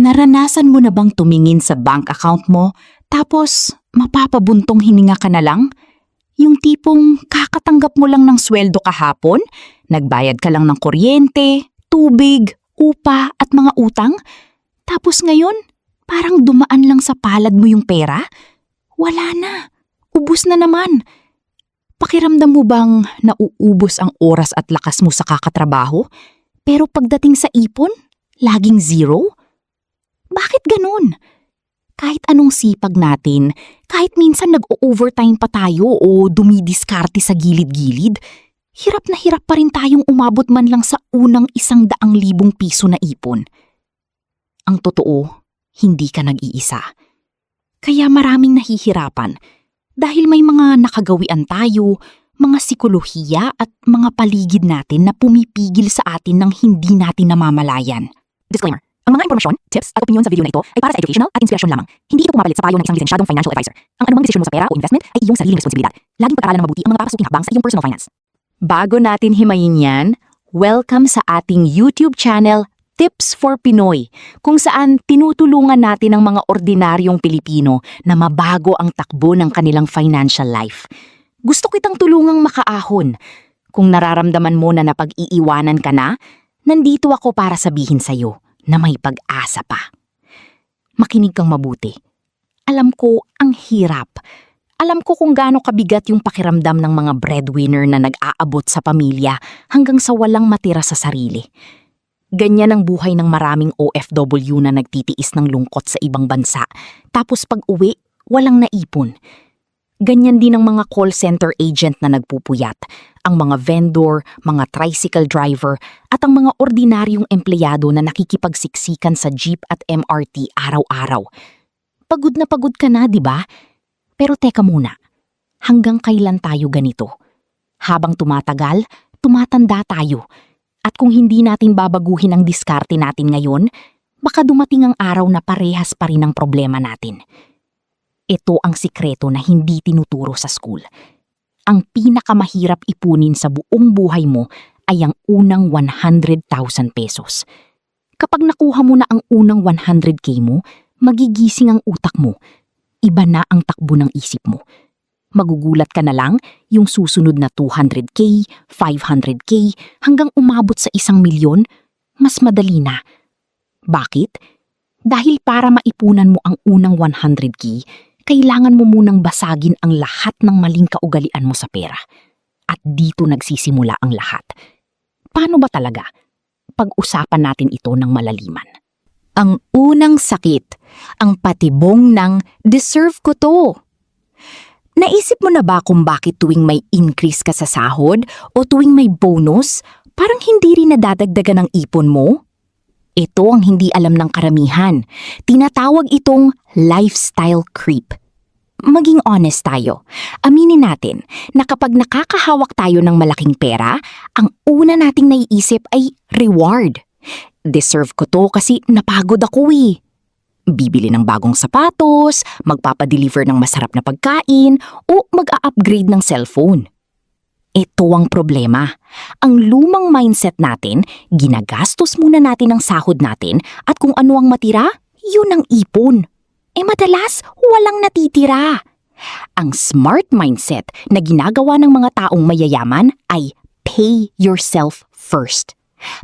Naranasan mo na bang tumingin sa bank account mo tapos mapapabuntong hininga ka na lang? Yung tipong kakatanggap mo lang ng sweldo kahapon, nagbayad ka lang ng kuryente, tubig, upa at mga utang, tapos ngayon parang dumaan lang sa palad mo yung pera? Wala na, ubus na naman. Pakiramdam mo bang nauubos ang oras at lakas mo sa kakatrabaho? Pero pagdating sa ipon, laging zero? Bakit ganun? Kahit anong sipag natin, kahit minsan nag-overtime pa tayo o dumidiskarte sa gilid-gilid, hirap na hirap pa rin tayong umabot man lang sa unang 100,000 piso na ipon. Ang totoo, hindi ka nag-iisa. Kaya maraming nahihirapan dahil may mga nakagawian tayo, mga psikolohiya at mga paligid natin na pumipigil sa atin ng hindi natin namamalayan. Disclaimer. Ang mga impormasyon, tips at opinion sa video na ito ay para sa educational at inspirasyon lamang. Hindi ito pumapalit sa payo ng isang lisensyadong financial advisor. Ang anumang desisyon mo sa pera o investment ay iyong sariling responsibilidad. Laging pag-aralan ng mabuti ang mga papasuking hakbang sa iyong personal finance. Bago natin himayin yan, welcome sa ating YouTube channel, Tips for Pinoy, kung saan tinutulungan natin ang mga ordinaryong Pilipino na mabago ang takbo ng kanilang financial life. Gusto kitang tulungang makaahon. Kung nararamdaman mo na napag-iiwanan ka na, nandito ako para sabihin sa'yo na may pag-asa pa. Makinig kang mabuti. Alam ko ang hirap. Alam ko kung gaano kabigat yung pakiramdam ng mga breadwinner na nag-aabot sa pamilya hanggang sa walang matira sa sarili. Ganyan ang buhay ng maraming OFW na nagtitiis ng lungkot sa ibang bansa. Tapos pag-uwi, walang naipon. Ganyan din ang mga call center agent na nagpupuyat, ang mga vendor, mga tricycle driver, at ang mga ordinaryong empleyado na nakikipagsiksikan sa jeep at MRT araw-araw. Pagod na pagod ka na, di ba? Pero teka muna, hanggang kailan tayo ganito? Habang tumatagal, tumatanda tayo. At kung hindi natin babaguhin ang diskarte natin ngayon, baka dumating ang araw na parehas pa rin ang problema natin. Ito ang sikreto na hindi tinuturo sa school. Ang pinakamahirap ipunin sa buong buhay mo ay ang unang 100,000 pesos. Kapag nakuha mo na ang unang 100K mo, magigising ang utak mo. Iba na ang takbo ng isip mo. Magugulat ka na lang yung susunod na 200K, 500K, hanggang umabot sa 1,000,000, mas madali na. Bakit? Dahil para maipunan mo ang unang 100K, kailangan mo munang basagin ang lahat ng maling kaugalian mo sa pera. At dito nagsisimula ang lahat. Paano ba talaga? Pag-usapan natin ito ng malaliman. Ang unang sakit, ang patibong ng deserve ko to. Naisip mo na ba kung bakit tuwing may increase ka sa sahod o tuwing may bonus, parang hindi rin nadadagdagan ang ipon mo? Ito ang hindi alam ng karamihan. Tinatawag itong lifestyle creep. Maging honest tayo. Aminin natin na kapag nakakahawak tayo ng malaking pera, ang una nating naiisip ay reward. Deserve ko to kasi napagod ako eh. Bibili ng bagong sapatos, magpapadeliver ng masarap na pagkain, o mag-a-upgrade ng cellphone. Ito ang problema. Ang lumang mindset natin, ginagastos muna natin ang sahod natin at kung ano ang matira, yun ang ipon. Madalas, walang natitira. Ang smart mindset na ginagawa ng mga taong mayayaman ay pay yourself first.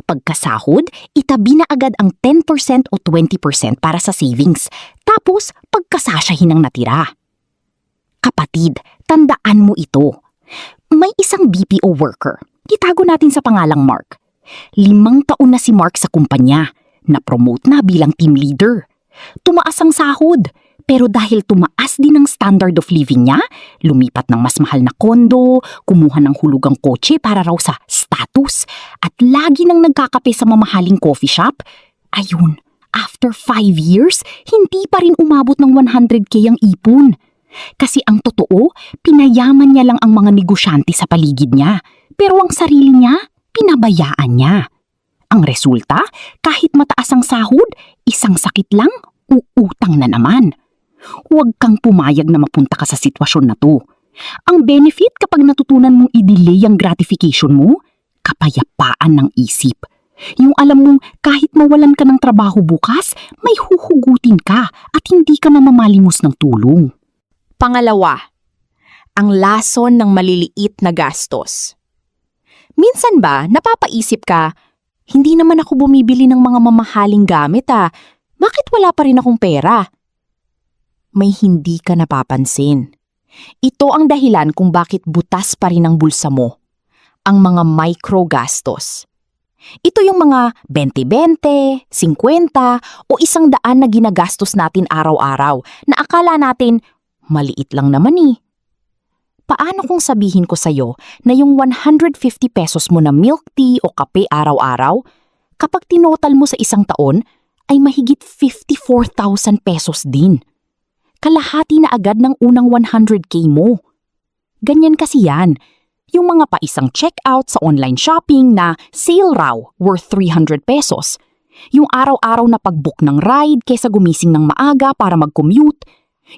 Pagkasahod, itabi na agad ang 10% o 20% para sa savings. Tapos, pagkasasyahin ang natira. Kapatid, tandaan mo ito. May isang BPO worker, itago natin sa pangalang Mark. 5 taon na si Mark sa kumpanya, na-promote na bilang team leader. Tumaas ang sahod, pero dahil tumaas din ang standard of living niya, lumipat ng mas mahal na kondo, kumuha ng hulugang kotse para raw sa status, at lagi nang nagkakape sa mamahaling coffee shop. Ayun, after 5 years, hindi pa rin umabot ng 100K ang ipon. Kasi ang totoo, pinayaman niya lang ang mga negosyante sa paligid niya. Pero ang sarili niya, pinabayaan niya. Ang resulta, kahit mataas ang sahod, isang sakit lang, uutang na naman. Huwag kang pumayag na mapunta ka sa sitwasyon na to. Ang benefit kapag natutunan mong i-delay ang gratification mo, kapayapaan ng isip. Yung alam mong kahit mawalan ka ng trabaho bukas, may huhugutin ka at hindi ka mamamalimos ng tulong. Pangalawa, ang lason ng maliliit na gastos. Minsan ba napapaisip ka, hindi naman ako bumibili ng mga mamahaling gamit bakit wala pa rin akong pera? May hindi ka napapansin. Ito ang dahilan kung bakit butas pa rin ang bulsa mo. Ang mga microgastos. Ito yung mga 20-20, 50 o 100 na ginagastos natin araw-araw na akala natin maliit lang naman Paano kung sabihin ko sa'yo na yung 150 pesos mo na milk tea o kape araw-araw, kapag tinotal mo sa isang taon, ay mahigit 54,000 pesos din. Kalahati na agad ng unang 100K mo. Ganyan kasi yan. Yung mga paisang checkout sa online shopping na sale raw worth 300 pesos. Yung araw-araw na pag-book ng ride kaysa gumising ng maaga para mag-commute.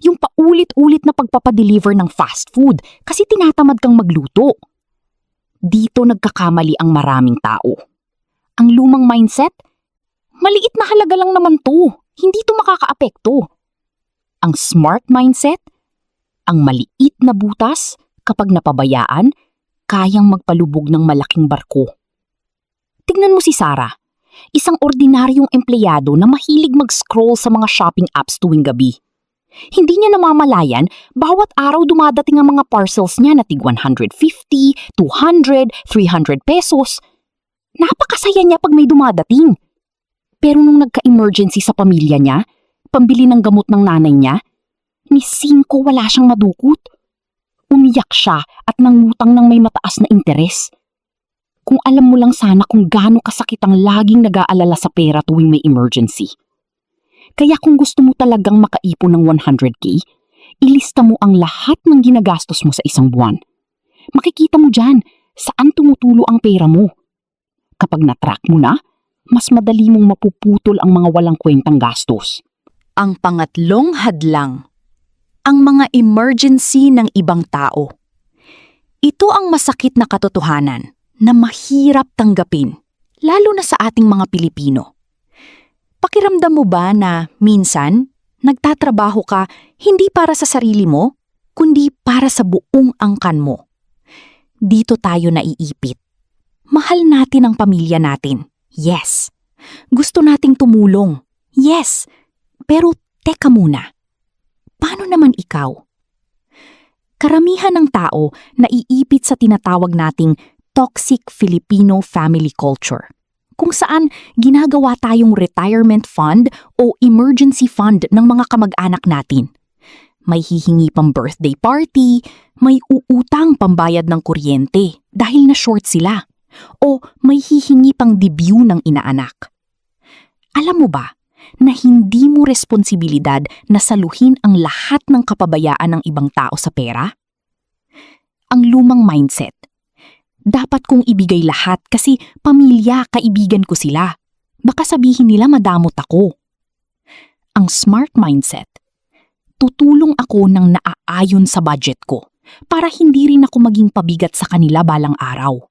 Yung paulit-ulit na pagpapadeliver ng fast food kasi tinatamad kang magluto. Dito nagkakamali ang maraming tao. Ang lumang mindset? Maliit na halaga lang naman to. Hindi to makakaapekto. Ang smart mindset? Ang maliit na butas kapag napabayaan, kayang magpalubog ng malaking barko. Tignan mo si Sarah, isang ordinaryong empleyado na mahilig mag-scroll sa mga shopping apps tuwing gabi. Hindi niya namamalayan, bawat araw dumadating ang mga parcels niya na tig 150, 200, 300 pesos. Napakasaya niya pag may dumadating. Pero nung nagka-emergency sa pamilya niya, pambili ng gamot ng nanay niya, ni 5 wala siyang madukot. Umiyak siya at nangutang ng may mataas na interes. Kung alam mo lang sana kung gaano kasakit ang laging nag-aalala sa pera tuwing may emergency. Kaya kung gusto mo talagang makaipon ng 100K, ilista mo ang lahat ng ginagastos mo sa isang buwan. Makikita mo dyan saan tumutulo ang pera mo. Kapag na-track mo na, mas madali mong mapuputol ang mga walang kwentang gastos. Ang pangatlong hadlang, ang mga emergency ng ibang tao. Ito ang masakit na katotohanan na mahirap tanggapin, lalo na sa ating mga Pilipino. Pakiramdam mo ba na minsan, nagtatrabaho ka hindi para sa sarili mo, kundi para sa buong angkan mo? Dito tayo naiipit. Mahal natin ang pamilya natin. Yes. Gusto nating tumulong. Yes. Pero teka muna. Paano naman ikaw? Karamihan ng tao naiipit sa tinatawag nating toxic Filipino family culture, kung saan ginagawa tayong retirement fund o emergency fund ng mga kamag-anak natin. May hihingi pang birthday party, may uutang pambayad ng kuryente dahil na short sila, o may hihingi pang debut ng inaanak. Alam mo ba na hindi mo responsibilidad na saluhin ang lahat ng kapabayaan ng ibang tao sa pera? Ang lumang mindset. Dapat kong ibigay lahat kasi pamilya, kaibigan ko sila. Baka sabihin nila madamot ako. Ang smart mindset. Tutulong ako ng naaayon sa budget ko para hindi rin ako maging pabigat sa kanila balang araw.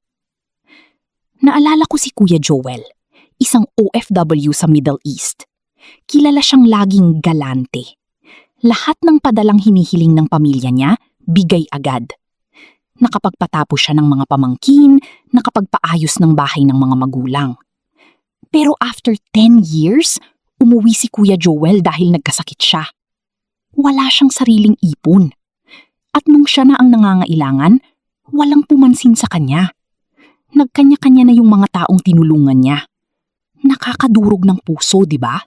Naalala ko si Kuya Joel, isang OFW sa Middle East. Kilala siyang laging galante. Lahat ng padalang hinihiling ng pamilya niya, bigay agad. Nakapagpatapos siya ng mga pamangkin, nakapagpaayos ng bahay ng mga magulang. Pero after 10 years, umuwi si Kuya Joel dahil nagkasakit siya. Wala siyang sariling ipon. At nung siya na ang nangangailangan, walang pumansin sa kanya. Nagkanya-kanya na yung mga taong tinulungan niya. Nakakadurog ng puso, di ba?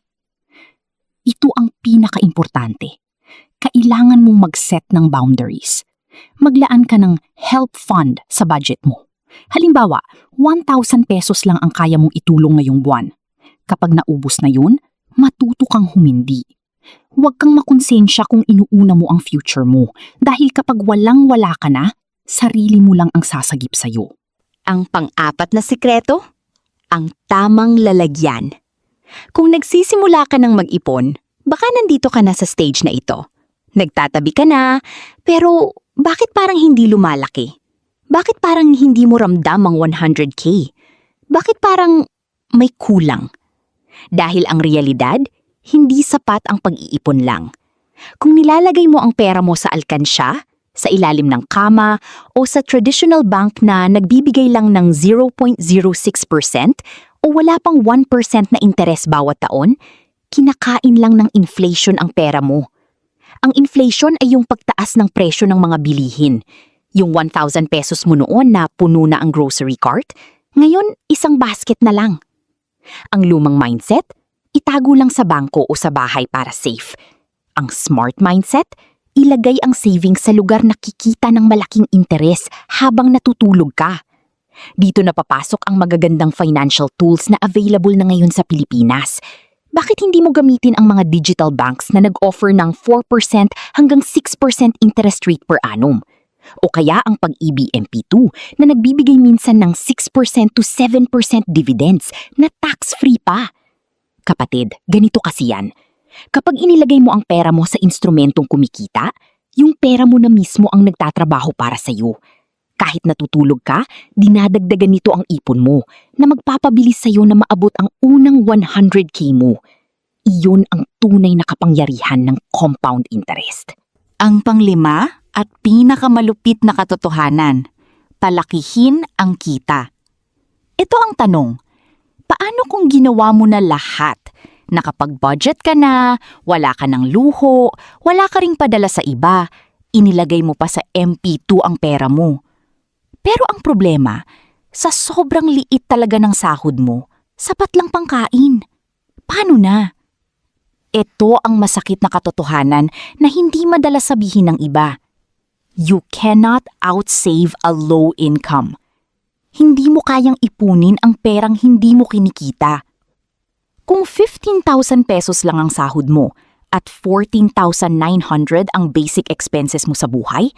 Ito ang pinaka-importante. Kailangan mong mag-set ng boundaries. Maglaan ka ng help fund sa budget mo. Halimbawa, 1,000 pesos lang ang kaya mong itulong ngayong buwan. Kapag naubos na yun, matuto kang humindi. Huwag kang makonsensya kung inuuna mo ang future mo dahil kapag walang-wala ka na, sarili mo lang ang sasagip sa'yo. Ang pang-apat na sikreto, ang tamang lalagyan. Kung nagsisimula ka ng mag-ipon, baka nandito ka na sa stage na ito. Nagtatabi ka na, pero bakit parang hindi lumalaki? Bakit parang hindi mo ramdam ang 100K? Bakit parang may kulang. Dahil ang realidad, hindi sapat ang pag-iipon lang. Kung nilalagay mo ang pera mo sa alkansya, sa ilalim ng kama, o sa traditional bank na nagbibigay lang ng 0.06% o wala pang 1% na interes bawat taon, kinakain lang ng inflation ang pera mo. Ang inflation ay yung pagtaas ng presyo ng mga bilihin. Yung 1,000 pesos mo noon na puno na ang grocery cart, ngayon isang basket na lang. Ang lumang mindset, itago lang sa bangko o sa bahay para safe. Ang smart mindset, ilagay ang savings sa lugar na kikita ng malaking interes habang natutulog ka. Dito na papasok ang magagandang financial tools na available na ngayon sa Pilipinas. Bakit hindi mo gamitin ang mga digital banks na nag-offer ng 4% hanggang 6% interest rate per annum? O kaya ang Pag-ibig MP2 na nagbibigay minsan ng 6% to 7% dividends na tax-free pa. Kapatid, ganito kasi yan. Kapag inilagay mo ang pera mo sa instrumentong kumikita, yung pera mo na mismo ang nagtatrabaho para sa'yo. Kahit natutulog ka, dinadagdagan nito ang ipon mo na magpapabilis sa'yo na maabot ang unang 100K mo. Iyon ang tunay na kapangyarihan ng compound interest. Ang panglima at pinakamalupit na katotohanan, palakihin ang kita. Ito ang tanong, paano kung ginawa mo na lahat? Nakapag-budget ka na, wala ka ng luho, wala ka ring padala sa iba, inilagay mo pa sa MP2 ang pera mo. Pero ang problema, sa sobrang liit talaga ng sahod mo, sapat lang pangkain. Paano na? Ito ang masakit na katotohanan na hindi madalas sabihin ng iba. You cannot outsave a low income. Hindi mo kayang ipunin ang perang hindi mo kinikita. Kung 15,000 pesos lang ang sahod mo at 14,900 ang basic expenses mo sa buhay,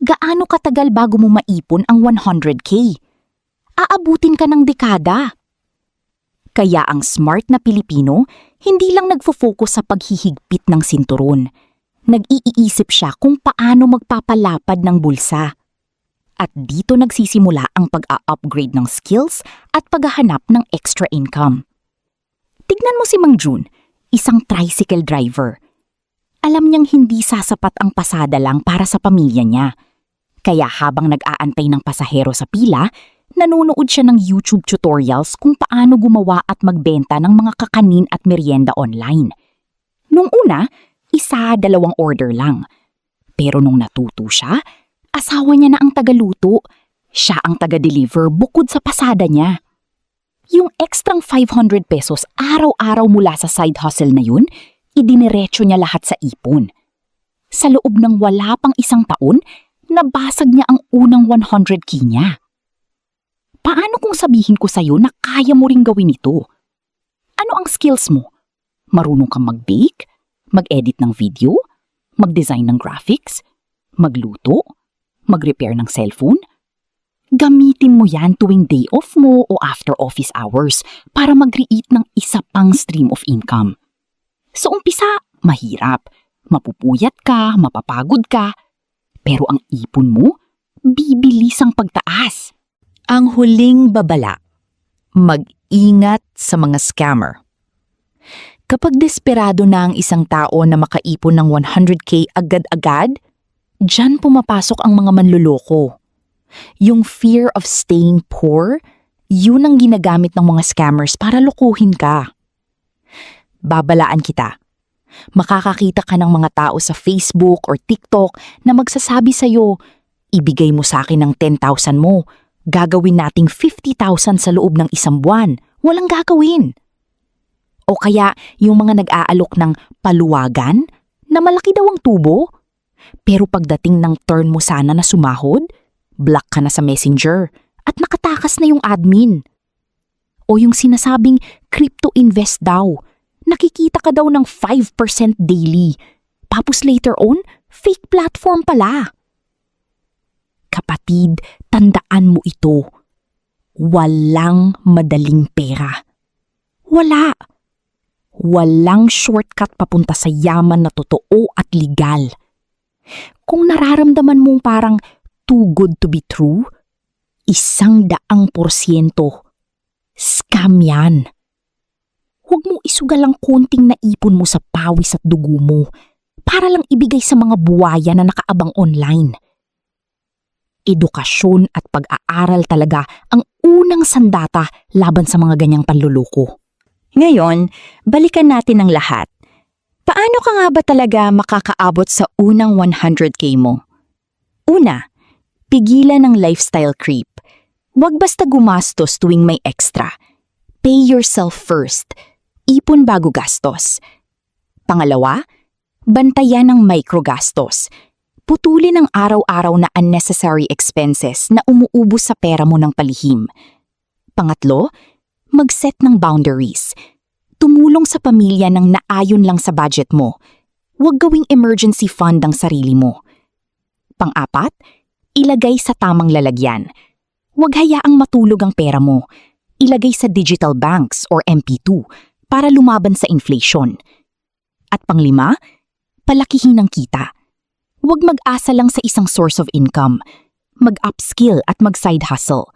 gaano katagal bago mo maipon ang 100K? Aabutin ka ng dekada. Kaya ang smart na Pilipino, hindi lang nagfo-focus sa paghihigpit ng sinturon. Nag-iisip siya kung paano magpapalapad ng bulsa. At dito nagsisimula ang pag-a-upgrade ng skills at paghahanap ng extra income. Tignan mo si Mang June, isang tricycle driver. Alam niyang hindi sasapat ang pasada lang para sa pamilya niya. Kaya habang nag-aantay ng pasahero sa pila, nanonood siya ng YouTube tutorials kung paano gumawa at magbenta ng mga kakanin at merienda online. Nung una, 1-2 order lang. Pero nung natuto siya, asawa niya na ang tagaluto. Siya ang taga-deliver bukod sa pasada niya. Yung extrang 500 pesos araw-araw mula sa side hustle na yun, idiniretso niya lahat sa ipon. Sa loob ng wala pang 1 taon, nabasag niya ang unang 100K niya. Paano kung sabihin ko sa'yo na kaya mo ring gawin ito? Ano ang skills mo? Marunong kang mag-bake? Mag-edit ng video? Mag-design ng graphics? Magluto? Mag-repair ng cellphone? Gamitin mo yan tuwing day off mo o after office hours para mag-create ng isa pang stream of income. Sa umpisa, mahirap. Mapupuyat ka, mapapagod ka. Pero ang ipon mo, bibilis ang pagtaas. Ang huling babala, mag-ingat sa mga scammer. Kapag desperado na ang isang tao na makaipon ng 100K agad-agad, diyan pumapasok ang mga manloloko. Yung fear of staying poor, yun ang ginagamit ng mga scammers para lokohin ka. Babalaan kita. Makakakita ka ng mga tao sa Facebook or TikTok na magsasabi sa'yo, ibigay mo sa akin ng 10,000 mo, gagawin nating 50,000 sa loob ng 1 buwan. Walang gagawin. O kaya yung mga nag-aalok ng paluwagan na malaki daw ang tubo. Pero pagdating ng turn mo sana na sumahod, block ka na sa messenger at nakatakas na yung admin. O yung sinasabing crypto invest daw. Nakikita ka daw ng 5% daily. Tapos later on, fake platform pala. Kapatid, tandaan mo ito. Walang madaling pera. Wala. Walang shortcut papunta sa yaman na totoo at legal. Kung nararamdaman mong parang too good to be true, 100%. Scam yan. Huwag mo isugal ang konting naipon mo sa pawis at dugo mo para lang ibigay sa mga buwaya na nakaabang online. Edukasyon at pag-aaral talaga ang unang sandata laban sa mga ganyang panluloko. Ngayon, balikan natin ang lahat. Paano ka nga ba talaga makakaabot sa unang 100K mo? Una, pigilan ang lifestyle creep. Huwag basta gumastos tuwing may extra. Pay yourself first. Ipon bago gastos. Pangalawa, bantayan ang microgastos. Putulin ang araw-araw na unnecessary expenses na umuubos sa pera mo ng palihim. Pangatlo, mag-set ng boundaries. Tumulong sa pamilya ng naayon lang sa budget mo. Huwag gawing emergency fund ang sarili mo. Pang-apat, ilagay sa tamang lalagyan. Huwag hayaang matulog ang pera mo. Ilagay sa digital banks or MP2 para lumaban sa inflation. At panglima, palakihin ang kita. Huwag mag-asa lang sa isang source of income. Mag-upskill at mag-side hustle.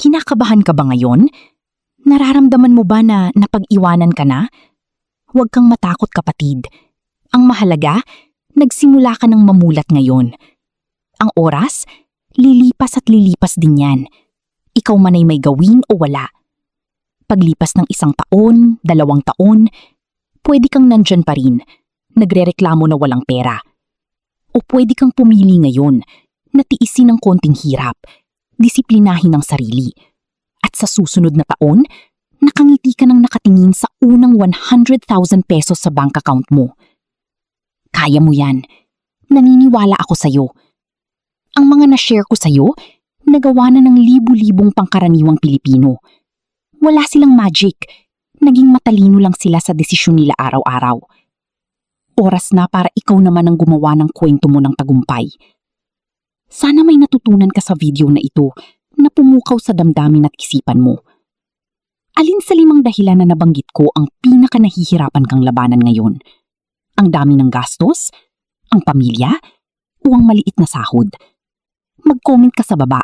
Kinakabahan ka ba ngayon? Nararamdaman mo ba na napag-iwanan ka na? Huwag kang matakot, kapatid. Ang mahalaga, nagsimula ka ng mamulat ngayon. Ang oras, lilipas at lilipas din yan. Ikaw man ay may gawin o wala. Paglipas ng 1 taon, 2 taon, pwede kang nandyan pa rin, nagrereklamo na walang pera. O pwede kang pumili ngayon, na tiisin ng konting hirap, disiplinahin ang sarili. At sa susunod na taon, nakangiti ka ng nakatingin sa unang 100,000 pesos sa bank account mo. Kaya mo yan. Naniniwala ako sa'yo. Ang mga na-share ko sa'yo, nagawa na ng libu-libong pangkaraniwang Pilipino. Wala silang magic. Naging matalino lang sila sa desisyon nila araw-araw. Oras na para ikaw naman ang gumawa ng kwento mo ng tagumpay. Sana may natutunan ka sa video na ito na pumukaw sa damdamin at isipan mo. Alin sa 5 dahilan na nabanggit ko ang pinaka nahihirapan kang labanan ngayon? Ang dami ng gastos? Ang pamilya? O ang maliit na sahod? Mag-comment ka sa baba.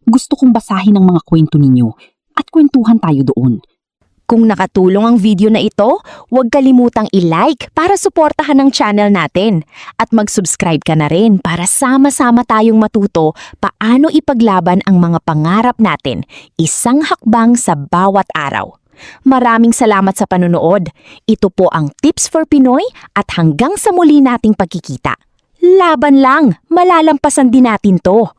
Gusto kong basahin ang mga kwento ninyo at kwentuhan tayo doon. Kung nakatulong ang video na ito, huwag kalimutang i-like para suportahan ang channel natin. At mag-subscribe ka na rin para sama-sama tayong matuto paano ipaglaban ang mga pangarap natin, isang hakbang sa bawat araw. Maraming salamat sa panunood. Ito po ang Tips for Pinoy at hanggang sa muli nating pagkikita. Laban lang, malalampasan din natin to.